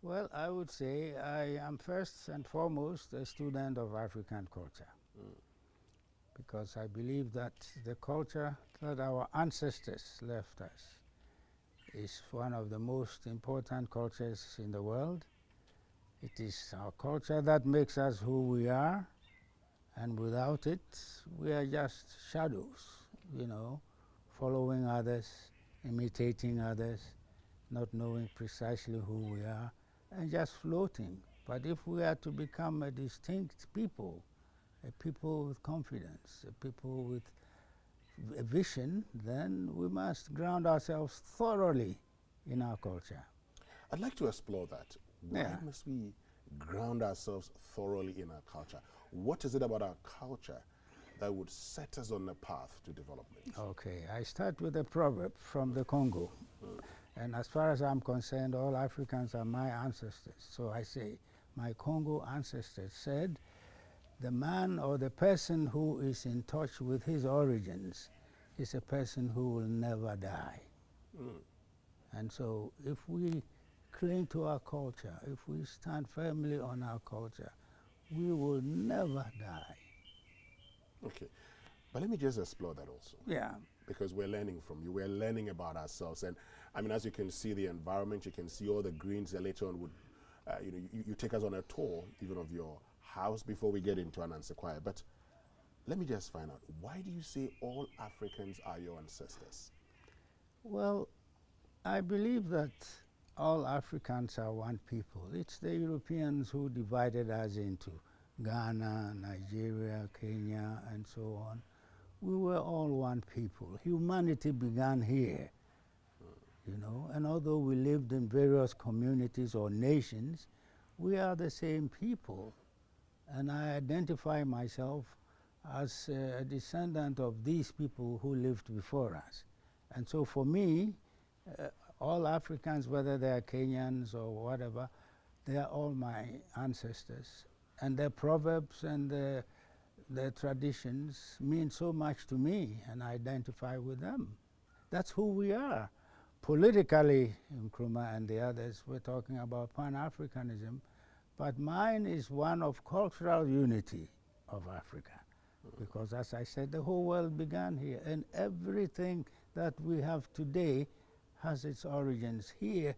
Well, I would say I am first and foremost a student of African culture because I believe that the culture that our ancestors left us is one of the most important cultures in the world. It is our culture that makes us who we are, and without it, we are just shadows, you know, following others, imitating others, not knowing precisely who we are, and just floating. But if we are to become a distinct people, a people with confidence, a people with a vision, then we must ground ourselves thoroughly in our culture. I'd like to explore that. Why must we ground ourselves thoroughly in our culture? What is it about our culture that would set us on the path to development? Okay, I start with a proverb from the Congo. And as far as I'm concerned, all Africans are my ancestors. So I say, my Congo ancestors said, the man or the person who is in touch with his origins is a person who will never die. And so if we cling to our culture, if we stand firmly on our culture, we will never die. Okay, but let me just explore that also. Yeah. Because we're learning from you. We're learning about ourselves. And I mean, as you can see the environment, you can see all the greens that later on would, you take us on a tour even of your house before we get into Anansi Choir. But let me just find out, why do you say all Africans are your ancestors? Well, I believe that all Africans are one people. It's the Europeans who divided us into Ghana, Nigeria, Kenya, and so on. We were all one people. Humanity began here, you know, and although we lived in various communities or nations, we are the same people. And I identify myself as a descendant of these people who lived before us. And so for me, all Africans, whether they are Kenyans or whatever, they are all my ancestors. And their proverbs and their traditions mean so much to me, and I identify with them. That's who we are. Politically, Nkrumah and the others were talking about Pan-Africanism, but mine is one of cultural unity of Africa. Because as I said, the whole world began here, and everything that we have today has its origins here